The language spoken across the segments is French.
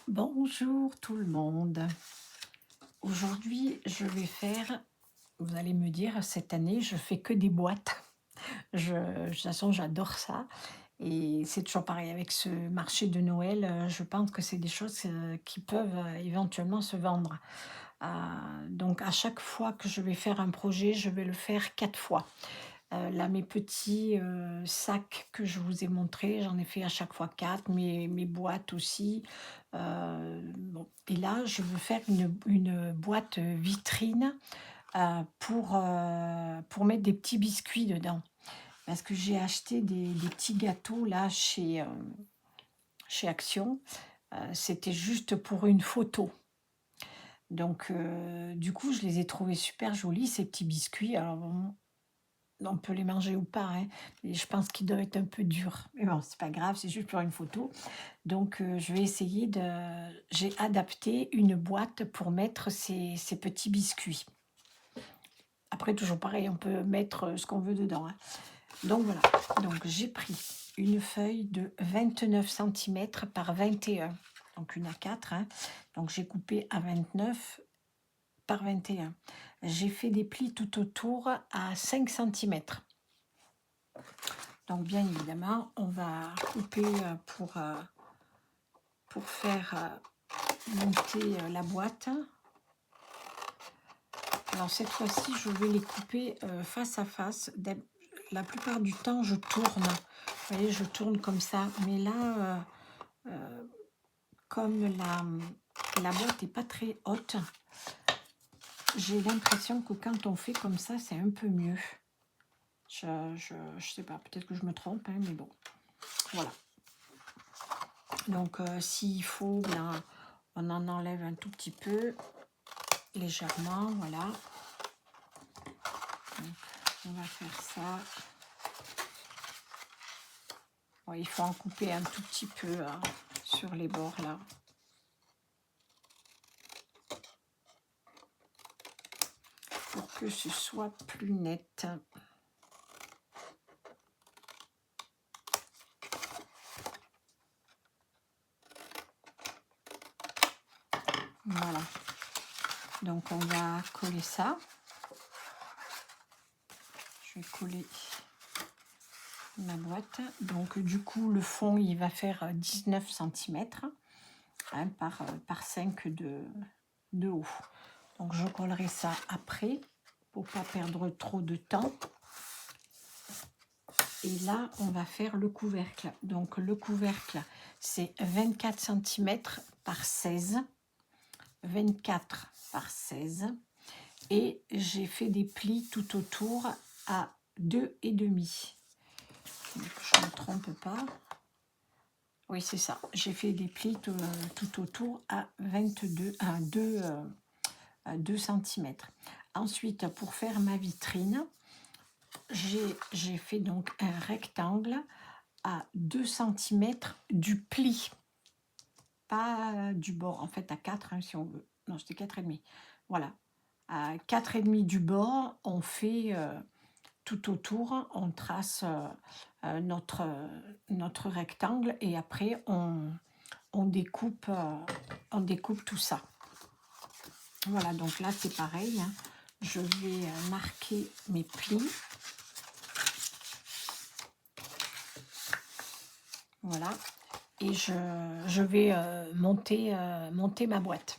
Bonjour tout le monde. Aujourd'hui, je vais faire, vous allez me dire, cette année, je fais que des boîtes. De toute façon, j'adore ça. Et c'est toujours pareil avec ce marché de Noël. Je pense que c'est des choses qui peuvent éventuellement se vendre. Donc, à chaque fois que je vais faire un projet, je vais le faire 4 fois. Là, mes petits sacs que je vous ai montrés, j'en ai fait à chaque fois 4, mes boîtes aussi. Bon. Et là, je veux faire une boîte vitrine pour mettre des petits biscuits dedans. Parce que j'ai acheté des petits gâteaux là chez Action. C'était juste pour une photo. Donc, du coup, je les ai trouvés super jolis, ces petits biscuits. Alors, bon, on peut les manger ou pas, hein, mais je pense qu'ils doivent être un peu durs. Mais bon, c'est pas grave, c'est juste pour une photo. Donc, je vais essayer de j'ai adapté une boîte pour mettre ces petits biscuits. Après, toujours pareil, on peut mettre, ce qu'on veut dedans, hein. Donc voilà, donc j'ai pris une feuille de 29 centimètres par 21, donc une A4, hein. Donc j'ai coupé à 29 par 21. J'ai fait des plis tout autour à 5 centimètres. Donc bien évidemment, on va couper pour faire monter la boîte. Alors cette fois-ci, je vais les couper face à face. La plupart du temps, je tourne. Vous voyez, je tourne comme ça. Mais là, comme la boîte n'est pas très haute, j'ai l'impression que quand on fait comme ça, c'est un peu mieux. Je sais pas, peut-être que je me trompe, hein, mais bon, voilà. Donc, s'il faut, bien, on en enlève un tout petit peu, légèrement, voilà. Donc, on va faire ça. Bon, il faut en couper un tout petit peu sur les bords, là. Pour que ce soit plus net. Voilà. Donc, on va coller ça. Je vais coller ma boîte. Donc, du coup, le fond, il va faire 19 centimètres par 5 de haut. Donc, je collerai ça après pour pas perdre trop de temps. Et là, on va faire le couvercle. Donc, le couvercle, c'est 24 centimètres par 16. 24 par 16. Et j'ai fait des plis tout autour à 2,5. Je ne me trompe pas. Oui, c'est ça. J'ai fait des plis tout autour à 2 cm. Ensuite, pour faire ma vitrine, j'ai fait donc un rectangle à 2 cm du pli. Pas du bord, en fait à 4, hein, si on veut. Non, c'était 4,5. Voilà. À 4,5 du bord, on fait tout autour, on trace notre rectangle et après on découpe tout ça. Voilà, donc là c'est pareil, hein. Je vais marquer mes plis. Voilà. Et je vais monter ma boîte.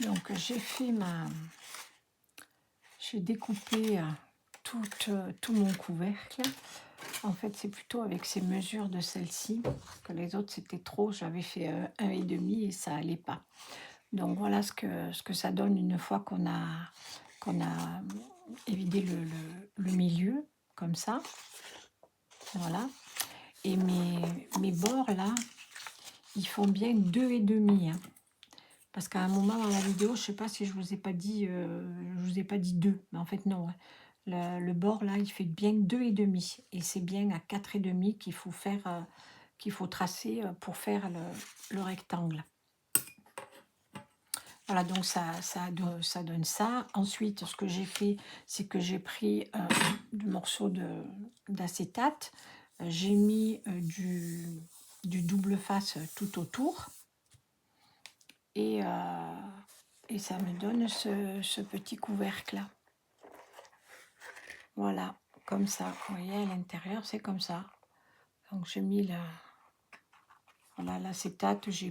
Donc j'ai découpé tout mon couvercle. En fait, c'est plutôt avec ces mesures de celle-ci que les autres, c'était trop. J'avais fait 1,5 et ça allait pas. Donc, voilà ce que ça donne une fois qu'on a évidé le milieu, comme ça. Voilà. Et mes bords, là, ils font bien 2,5. Hein. Parce qu'à un moment dans la vidéo, je ne sais pas si je vous ai pas dit, 2. Mais en fait, non. Hein. Le bord, là, il fait bien 2,5. Et c'est bien à 4,5 qu'il faut tracer pour faire le rectangle. Voilà, donc ça donne ça. Ensuite, ce que j'ai fait, c'est que j'ai pris du morceau d'acétate. J'ai mis du double face tout autour. Et ça me donne ce petit couvercle-là. Voilà, comme ça. Vous voyez, à l'intérieur, c'est comme ça. Donc, j'ai mis voilà, l'acétate, j'ai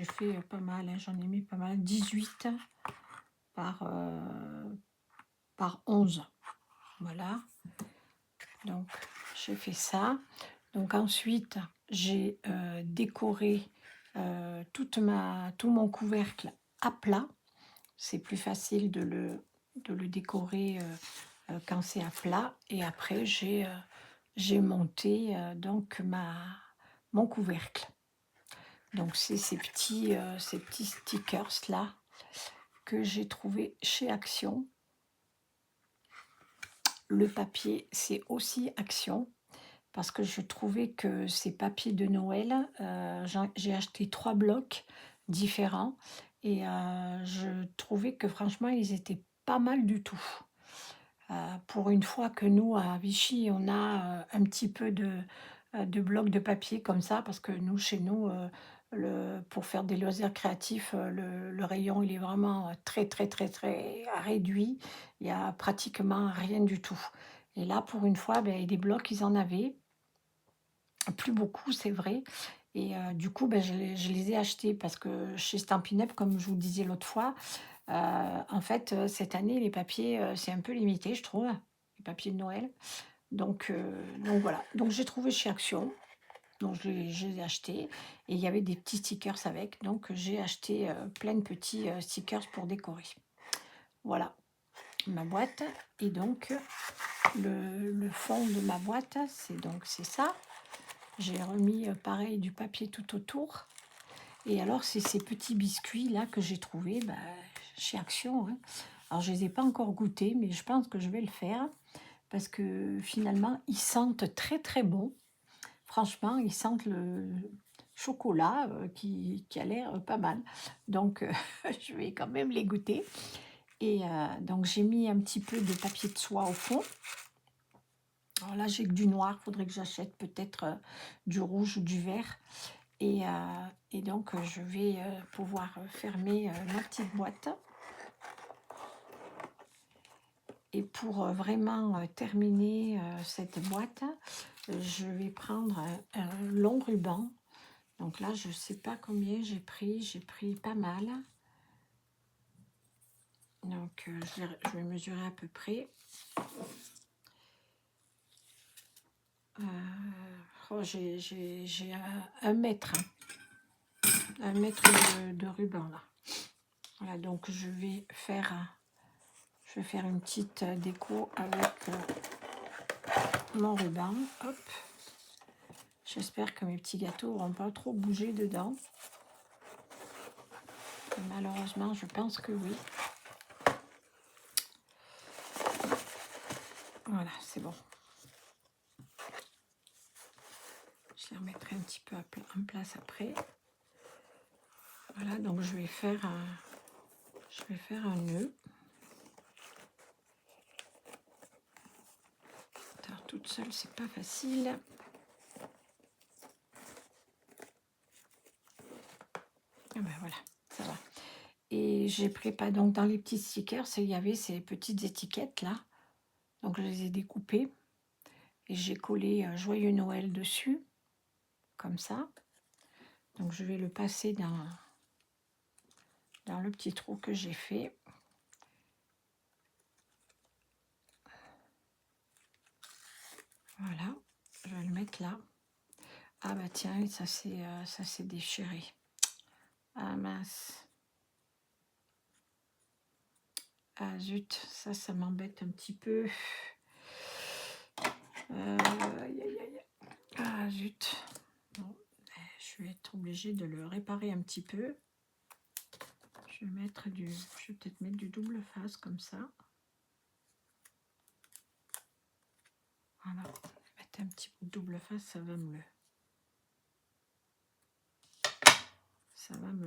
fait pas mal, hein, j'en ai mis pas mal, 18 par 11. Voilà. Donc, j'ai fait ça. Donc, ensuite, j'ai décoré tout mon couvercle à plat. C'est plus facile de le décorer quand c'est à plat. Et après, j'ai monté donc mon couvercle. Donc, c'est ces petits stickers là que j'ai trouvé chez Action. Le papier, c'est aussi Action, parce que je trouvais que ces papiers de Noël, j'ai acheté 3 blocs différents et je trouvais que franchement, ils étaient pas mal du tout. Pour une fois que nous, à Vichy, on a un petit peu de blocs de papier comme ça, parce que nous, chez nous, pour faire des loisirs créatifs, le rayon, il est vraiment très, très, très, très réduit. Il n'y a pratiquement rien du tout. Et là, pour une fois, ben, des blocs, ils en avaient. Plus beaucoup, c'est vrai. Et du coup, ben, je les ai achetés parce que chez Stampin' Up, comme je vous le disais l'autre fois, en fait, cette année, les papiers, c'est un peu limité, je trouve, les papiers de Noël. Donc voilà. Donc j'ai trouvé chez Action. Donc je les ai achetés. Et il y avait des petits stickers avec. Donc j'ai acheté plein de petits stickers pour décorer. Voilà ma boîte. Et donc le fond de ma boîte, c'est ça. J'ai remis pareil du papier tout autour. Et alors, c'est ces petits biscuits là que j'ai trouvés chez Action. Hein. Alors, je ne les ai pas encore goûtés, mais je pense que je vais le faire. Parce que finalement, ils sentent très très bon. Franchement, ils sentent le chocolat qui a l'air pas mal. Donc, je vais quand même les goûter. Et donc, j'ai mis un petit peu de papier de soie au fond. Alors là, j'ai que du noir. Il faudrait que j'achète peut-être du rouge ou du vert. Et donc, je vais pouvoir fermer ma petite boîte. Et pour vraiment terminer cette boîte, je vais prendre un long ruban. Donc là, je ne sais pas combien j'ai pris pas mal. Donc, je vais mesurer à peu près. J'ai 1 mètre. 1 mètre de ruban là. Voilà, donc je vais faire une petite déco avec mon ruban. Hop. J'espère que mes petits gâteaux n'auront pas trop bougé dedans. Et malheureusement, je pense que oui. Voilà, c'est bon. Je les remettrai un petit peu en place après. Voilà, donc je vais faire un nœud. Alors, toute seule, c'est pas facile. Et ben voilà, ça va. Et j'ai pris pas donc dans les petits stickers, il y avait ces petites étiquettes là. Donc je les ai découpées et j'ai collé Joyeux Noël dessus, comme ça. Donc je vais le passer dans le petit trou que j'ai fait. Voilà, je vais le mettre là. Ah bah tiens, ça s'est déchiré. Ah mince. Ah zut, ça m'embête un petit peu. Aïe, aïe, aïe. Ah zut. Bon, je vais être obligée de le réparer un petit peu. Je vais peut-être mettre du double face comme ça. Voilà, mettre un petit peu de double face, ça va me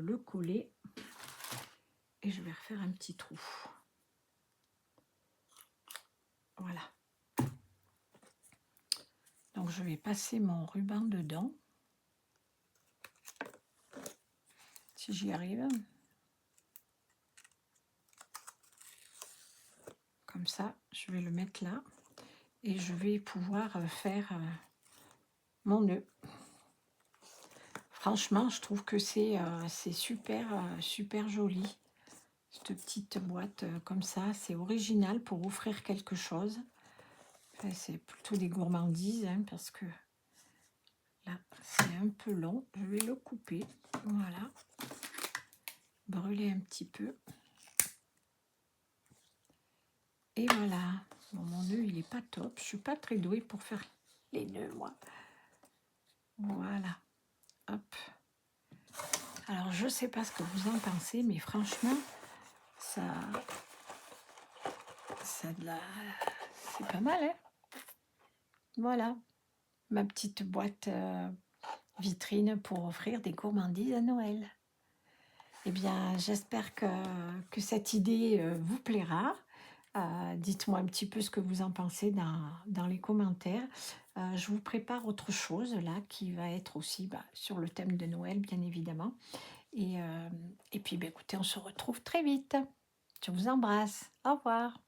le coller. Et je vais refaire un petit trou. Voilà. Donc je vais passer mon ruban dedans, si j'y arrive. Comme ça, je vais le mettre là et je vais pouvoir faire mon nœud. Franchement, je trouve que c'est super, super joli. Cette petite boîte comme ça, c'est original pour offrir quelque chose. Enfin, c'est plutôt des gourmandises, hein, parce que là, c'est un peu long. Je vais le couper, voilà. Brûler un petit peu. Et voilà. Bon, mon nœud, il n'est pas top. Je suis pas très douée pour faire les nœuds, moi. Voilà. Hop. Alors, je sais pas ce que vous en pensez, mais franchement, ça de la... c'est pas mal, hein. Voilà. Ma petite boîte vitrine pour offrir des gourmandises à Noël. Eh bien, j'espère que cette idée vous plaira. Dites-moi un petit peu ce que vous en pensez dans les commentaires. Je vous prépare autre chose là qui va être aussi sur le thème de Noël, bien évidemment. Et puis, écoutez, on se retrouve très vite. Je vous embrasse. Au revoir.